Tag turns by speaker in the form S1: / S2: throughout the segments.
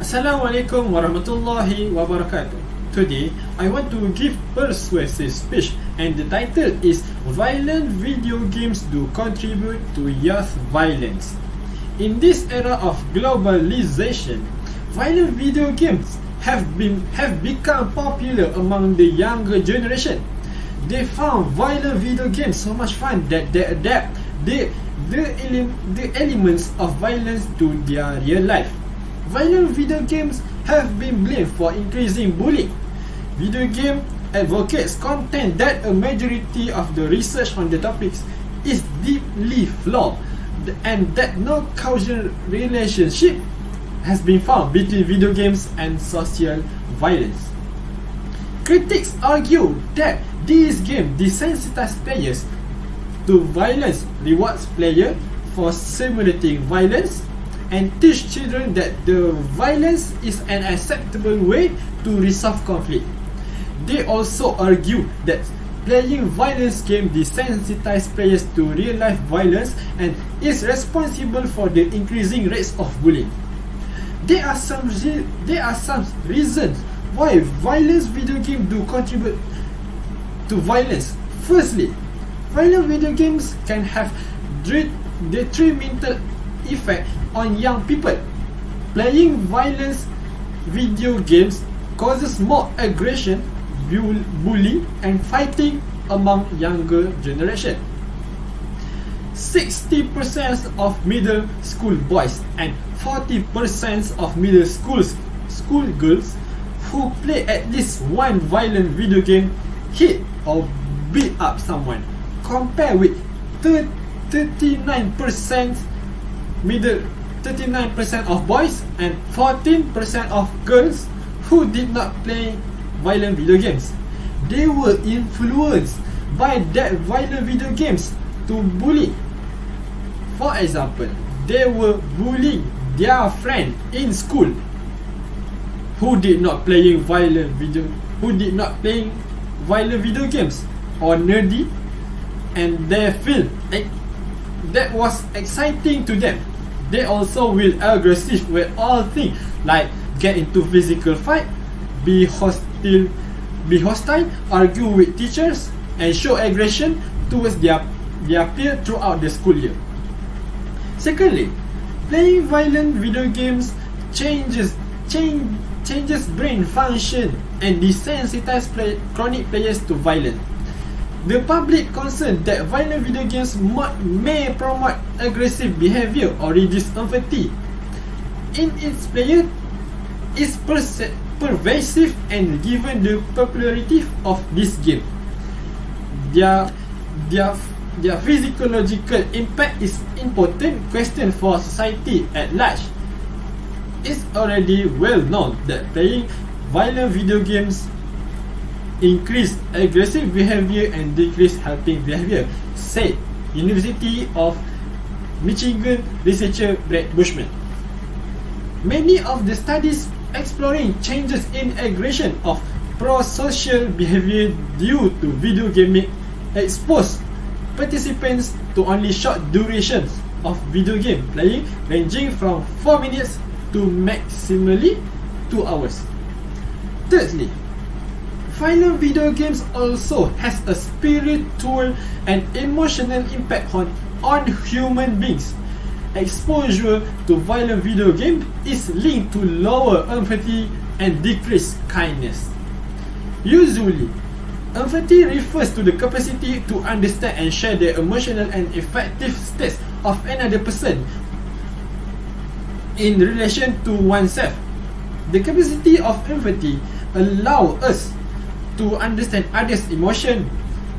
S1: Assalamualaikum warahmatullahi wabarakatuh. Today, I want to give persuasive speech and the title is Violent Video Games Do Contribute to Youth Violence. In this era of globalization, violent video games have become popular among the younger generation. They found violent video games so much fun that they adapt the elements of violence to their real life. Violent video games have been blamed for increasing bullying. Video game advocates contend that a majority of the research on the topics is deeply flawed and that no causal relationship has been found between video games and social violence. Critics argue that these games desensitize players to violence, rewards players for simulating violence, and teach children that the violence is an acceptable way to resolve conflict. They also argue that playing violence games desensitize players to real-life violence and is responsible for the increasing rates of bullying. There are some reasons why violence video games do contribute to violence. Firstly, violent video games can have detrimental effect on young people. Playing violence video games causes more aggression, bullying and fighting among younger generation. 60% of middle school boys and 40% of middle school girls who play at least one violent video game hit or beat up someone, compared with 39% of boys and 14% of girls who did not play violent video games. They were influenced by that violent video games to bully. For example, they were bullying their friend in school who did not playing violent video games or nerdy, and they feel that was exciting to them. They also will aggressive with all things like get into physical fight, be hostile, argue with teachers, and show aggression towards their peer throughout the school year. Secondly, playing violent video games changes brain function and desensitize chronic players to violence. The public concerned that violent video games may promote aggressive behavior or reduce empathy in its player is pervasive, and given the popularity of this game, their physiological impact is important question for society at large. It's already well known that playing violent video games increase aggressive behavior and decrease helping behavior, said University of Michigan researcher Brett Bushman. Many of the studies exploring changes in aggression of pro-social behavior due to video gaming expose participants to only short durations of video game playing ranging from 4 minutes to maximally 2 hours. Thirdly, violent video games also has a spiritual and emotional impact on human beings. Exposure to violent video game is linked to lower empathy and decreased kindness. Usually, empathy refers to the capacity to understand and share the emotional and affective states of another person in relation to oneself. The capacity of empathy allows us to understand others' emotion,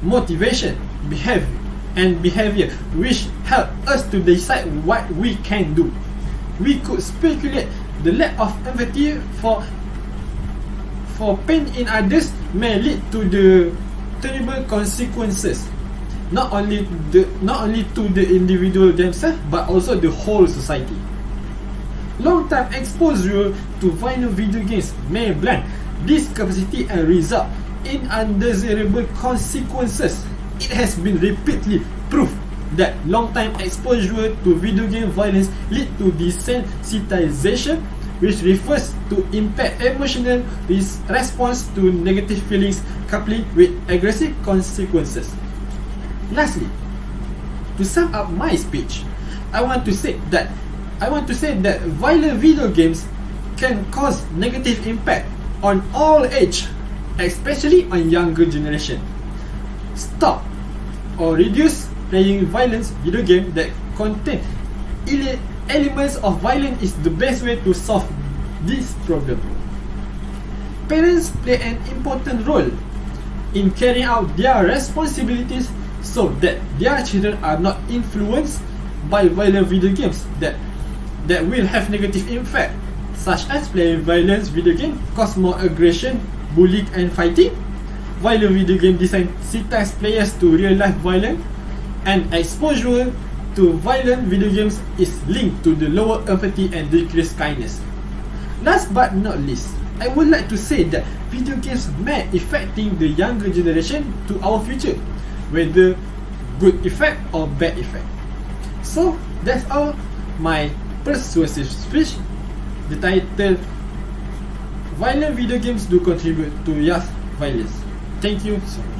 S1: motivation, behavior, which help us to decide what we can do. We could speculate the lack of empathy for pain in others may lead to the terrible consequences, not only to the individual themselves but also the whole society. Long-time exposure to violent video games may blunt this capacity and result in undesirable consequences. It has been repeatedly proved that long-time exposure to video game violence lead to desensitization, which refers to impaired emotional response to negative feelings coupling with aggressive consequences. Lastly, to sum up my speech, I want to say that violent video games can cause negative impact on all age, especially on younger generation. Stop or reduce playing violence video game that contain elements of violence is the best way to solve this problem. Parents play an important role in carrying out their responsibilities so that their children are not influenced by violent video games that will have negative impact, such as playing violence video game cause more aggression, bullying and fighting. Violent video game desensitize players to real life violence, and exposure to violent video games is linked to the lower empathy and decreased kindness. Last but not least, I would like to say that video games may affecting the younger generation to our future, whether good effect or bad effect. So that's all my persuasive speech. The title, Violent Video Games Do Contribute to Youth Violence. Thank you so much.